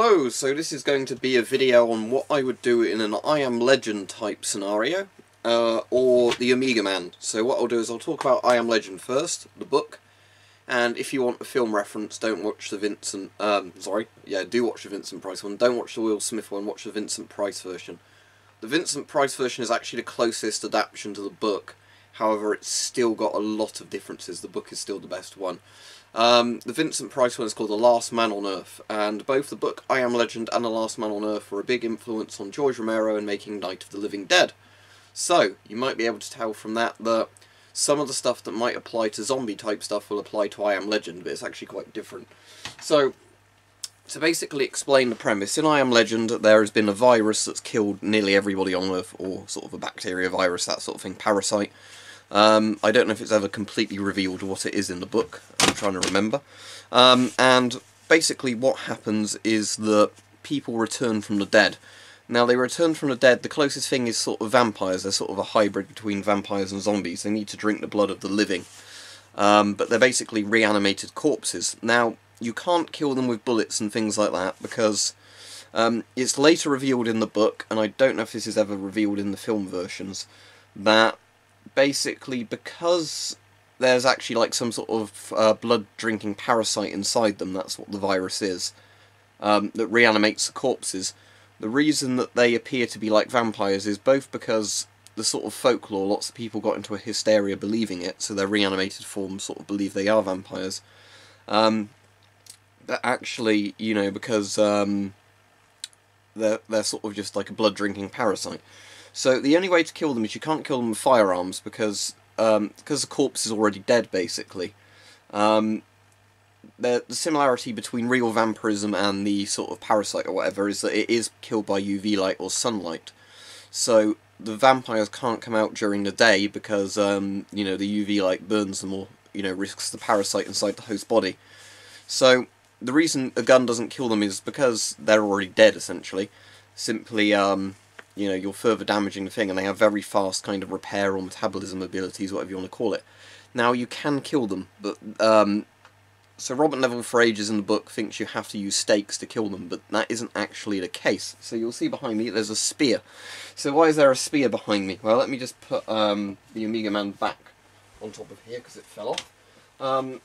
Hello, so this is going to be a video on what I would do in an I Am Legend type scenario, or the Omega Man. So what I'll do is I'll talk about I Am Legend first, the book, and if you want a film reference, don't watch the do watch the Vincent Price one, don't watch the Will Smith one, watch the Vincent Price version. The Vincent Price version is actually the closest adaptation to the book, however it's still got a lot of differences. The book is still the best one. The Vincent Price one is called The Last Man on Earth, and both the book I Am Legend and The Last Man on Earth were a big influence on George Romero in making Night of the Living Dead. So, you might be able to tell from that that some of the stuff that might apply to zombie type stuff will apply to I Am Legend, but it's actually quite different. So, to basically explain the premise, in I Am Legend there has been a virus that's killed nearly everybody on Earth, or sort of a bacteria virus, that sort of thing, parasite. I don't know if it's ever completely revealed what it is in the book. I'm trying to remember. And basically what happens is that people return from the dead. Now, they return from the dead, the closest thing is sort of vampires. They're sort of a hybrid between vampires and zombies. They need to drink the blood of the living. But they're basically reanimated corpses. Now, you can't kill them with bullets and things like that, because it's later revealed in the book, and I don't know if this is ever revealed in the film versions, that basically, because there's actually like some sort of blood-drinking parasite inside them, that's what the virus is, that reanimates the corpses. The reason that they appear to be like vampires is both because the sort of folklore, lots of people got into a hysteria believing it, so their reanimated forms sort of believe they are vampires. That actually, you know, because they're sort of just like a blood-drinking parasite. So the only way to kill them is you can't kill them with firearms, because the corpse is already dead, basically. The similarity between real vampirism and the sort of parasite or whatever is that it is killed by UV light or sunlight. So the vampires can't come out during the day because, you know, the UV light burns them or, you know, risks the parasite inside the host body. So the reason a gun doesn't kill them is because they're already dead, essentially. Simply, you know, you're further damaging the thing, and they have very fast kind of repair or metabolism abilities, whatever you want to call it. Now, you can kill them, but, so Robert Neville for ages in the book thinks you have to use stakes to kill them, but that isn't actually the case. So you'll see behind me, there's a spear. So why is there a spear behind me? Well, let me just put the Omega Man back on top of here, because it fell off.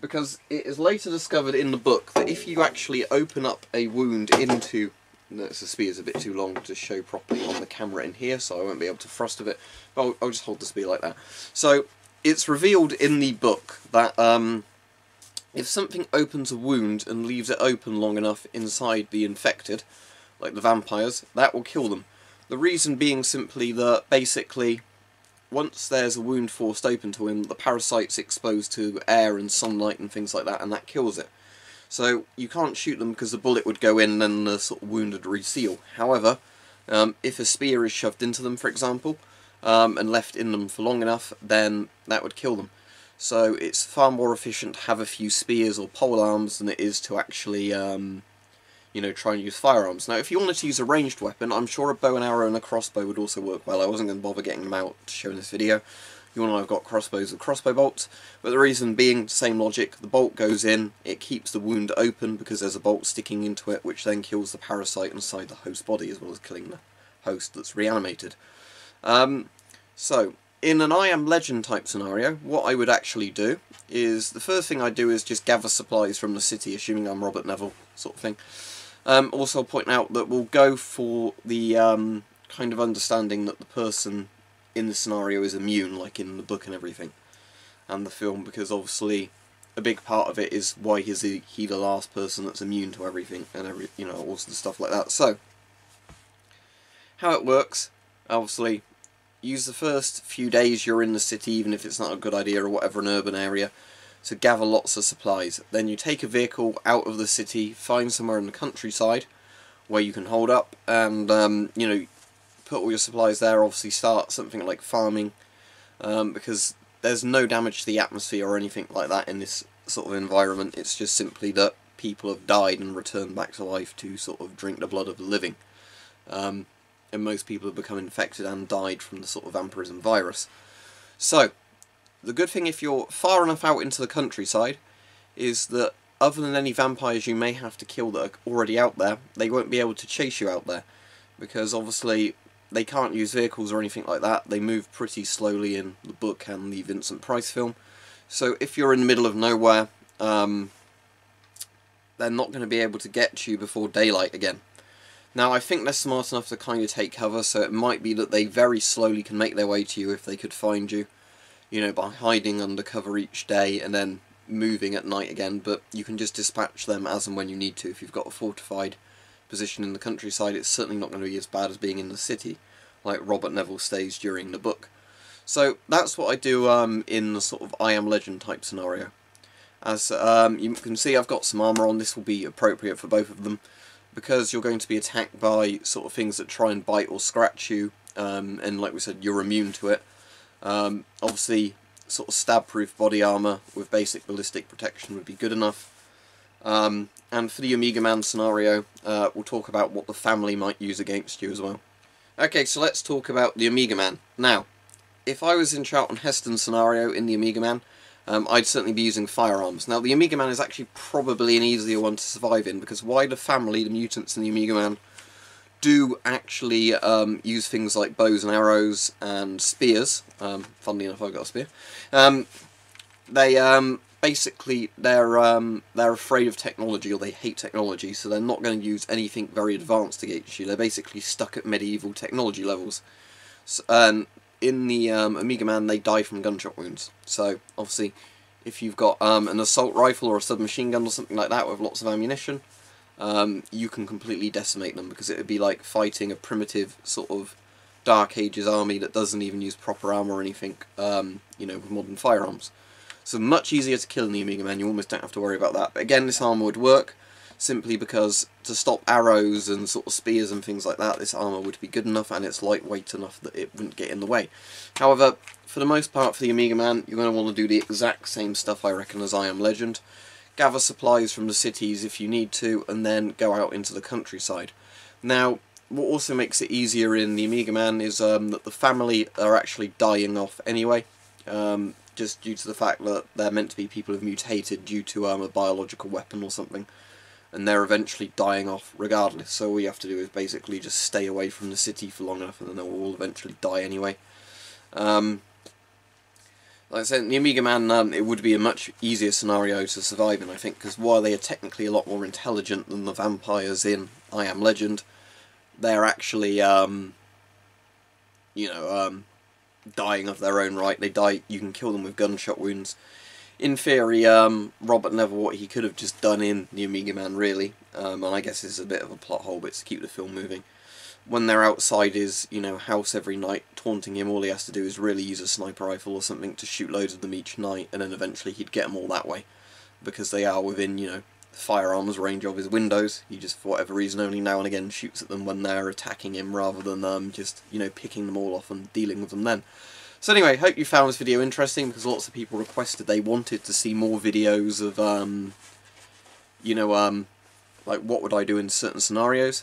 Because it is later discovered in the book that if you actually open up a wound into... No, the spear's a bit too long to show properly on the camera in here, so I won't be able to thrust of it. But I'll just hold the spear like that. So, it's revealed in the book that if something opens a wound and leaves it open long enough inside the infected, like the vampires, that will kill them. The reason being simply that, basically, once there's a wound forced open to him, the parasite's exposed to air and sunlight and things like that, and that kills it. So you can't shoot them because the bullet would go in and then the sort of wound would reseal. However, if a spear is shoved into them, for example, and left in them for long enough, then that would kill them. So it's far more efficient to have a few spears or polearms than it is to actually, you know, try and use firearms. Now, if you wanted to use a ranged weapon, I'm sure a bow and arrow and a crossbow would also work well. I wasn't going to bother getting them out to show in this video. You and I have got crossbows with crossbow bolts, but the reason being, same logic, the bolt goes in, it keeps the wound open because there's a bolt sticking into it, which then kills the parasite inside the host body, as well as killing the host that's reanimated. So, in an I Am Legend type scenario, what I would actually do is, the first thing I do is just gather supplies from the city, assuming I'm Robert Neville, sort of thing. Also, I'll point out that we'll go for the kind of understanding that the person in the scenario is immune, like in the book and everything, and the film, because obviously a big part of it is why is he the last person that's immune to everything, and you know, all the stuff like that. So, how it works, obviously, use the first few days you're in the city, even if it's not a good idea or whatever, an urban area, to gather lots of supplies. Then you take a vehicle out of the city, find somewhere in the countryside where you can hold up, and you know, put all your supplies there. Obviously start something like farming, because there's no damage to the atmosphere or anything like that in this sort of environment. It's just simply that people have died and returned back to life to sort of drink the blood of the living, and most people have become infected and died from the sort of vampirism virus. So the good thing if you're far enough out into the countryside is that other than any vampires you may have to kill that are already out there, they won't be able to chase you out there, because obviously they can't use vehicles or anything like that. They move pretty slowly in the book and the Vincent Price film. So if you're in the middle of nowhere, they're not going to be able to get to you before daylight again. Now, I think they're smart enough to kind of take cover, so it might be that they very slowly can make their way to you if they could find you, you know, by hiding under cover each day and then moving at night again, but you can just dispatch them as and when you need to. If you've got a fortified position in the countryside, it's certainly not going to be as bad as being in the city, like Robert Neville stays during the book. So that's what I do in the sort of I Am Legend type scenario. As you can see, I've got some armour on. This will be appropriate for both of them, because you're going to be attacked by sort of things that try and bite or scratch you, and like we said, you're immune to it. Obviously, sort of stab-proof body armour with basic ballistic protection would be good enough. And for the Omega Man scenario, we'll talk about what the family might use against you as well. Okay, so let's talk about the Omega Man. Now, if I was in Charlton Heston scenario in the Omega Man, I'd certainly be using firearms. Now, the Omega Man is actually probably an easier one to survive in, because while the family, the mutants in the Omega Man, do actually use things like bows and arrows and spears, funnily enough I've got a spear, they basically, they're afraid of technology, or they hate technology, so they're not going to use anything very advanced against you. They're basically stuck at medieval technology levels. So, in the Omega Man, they die from gunshot wounds. So, obviously, if you've got an assault rifle or a submachine gun or something like that with lots of ammunition, you can completely decimate them, because it would be like fighting a primitive sort of Dark Ages army that doesn't even use proper armour or anything, you know, with modern firearms. So much easier to kill in the Omega Man, you almost don't have to worry about that. But again, this armour would work, simply because to stop arrows and sort of spears and things like that, this armour would be good enough, and it's lightweight enough that it wouldn't get in the way. However, for the most part for the Omega Man, you're going to want to do the exact same stuff, I reckon, as I Am Legend. Gather supplies from the cities if you need to, and then go out into the countryside. Now, what also makes it easier in the Omega Man is that the family are actually dying off anyway, just due to the fact that they're meant to be people who've mutated due to a biological weapon or something, and they're eventually dying off regardless. So all you have to do is basically just stay away from the city for long enough, and then they'll all eventually die anyway. Like I said, in the Omega Man, it would be a much easier scenario to survive in, I think, because while they are technically a lot more intelligent than the vampires in I Am Legend, they're actually, you know, dying of their own right. They die, you can kill them with gunshot wounds. In theory, Robert Neville, what he could have just done in the Omega Man, really, and I guess this is a bit of a plot hole, but it's to keep the film moving. When they're outside his, you know, house every night, taunting him, all he has to do is really use a sniper rifle or something to shoot loads of them each night, and then eventually he'd get them all that way. Because they are within, you know, firearms range of his windows. He just, for whatever reason, only now and again shoots at them when they're attacking him, rather than just, you know, picking them all off and dealing with them then. So anyway, hope you found this video interesting, because lots of people requested they wanted to see more videos of, you know, like what would I do in certain scenarios.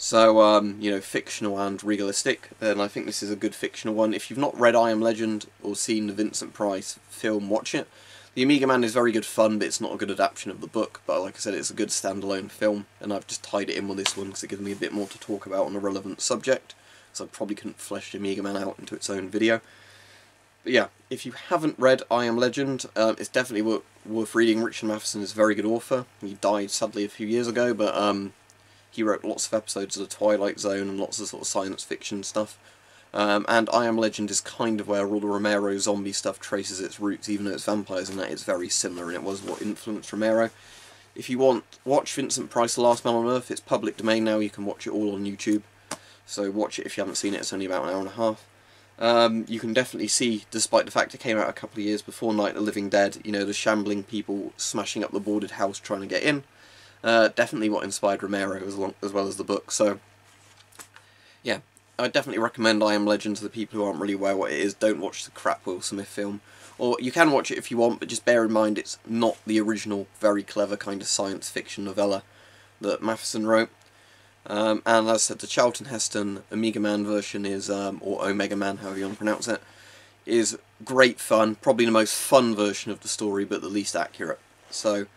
So, you know, fictional and realistic, and I think this is a good fictional one. If you've not read I Am Legend or seen the Vincent Price film, watch it. The Omega Man is very good fun, but it's not a good adaptation of the book, but like I said, it's a good standalone film, and I've just tied it in with this one because it gives me a bit more to talk about on a relevant subject, so I probably couldn't flesh the Omega Man out into its own video. But yeah, if you haven't read I Am Legend, it's definitely worth reading. Richard Matheson is a very good author. He died sadly a few years ago, but he wrote lots of episodes of The Twilight Zone and lots of sort of science fiction stuff. And I Am Legend is kind of where all the Romero zombie stuff traces its roots, even though it's vampires, and that it's very similar, and it was what influenced Romero. If you want, watch Vincent Price, The Last Man on Earth. It's public domain now, you can watch it all on YouTube. So watch it if you haven't seen it, it's only about an hour and a half. You can definitely see, despite the fact it came out a couple of years before Night of the Living Dead, you know, the shambling people smashing up the boarded house trying to get in. Definitely what inspired Romero as well as the book. So, yeah, I definitely recommend I Am Legend to the people who aren't really aware what it is. Don't watch the crap Will Smith film. Or you can watch it if you want, but just bear in mind it's not the original, very clever kind of science fiction novella that Matheson wrote. And as I said, the Charlton Heston Omega Man version is, or Omega Man, however you want to pronounce it, is great fun. Probably the most fun version of the story, but the least accurate. So,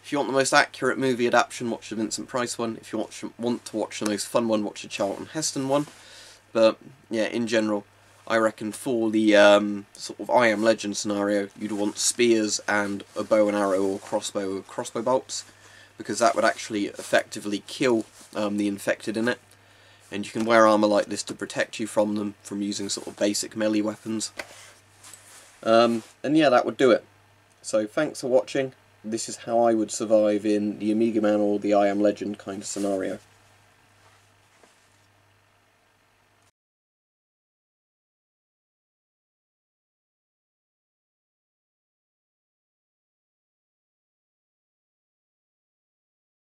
If you want the most accurate movie adaptation, watch the Vincent Price one. If you want to watch the most fun one, watch the Charlton Heston one. But yeah, in general, I reckon for the sort of I Am Legend scenario, you'd want spears and a bow and arrow or crossbow bolts, because that would actually effectively kill the infected in it. And you can wear armour like this to protect you from them, from using sort of basic melee weapons. And yeah, that would do it. So thanks for watching. This is how I would survive in the Amiga Man or the I Am Legend kind of scenario.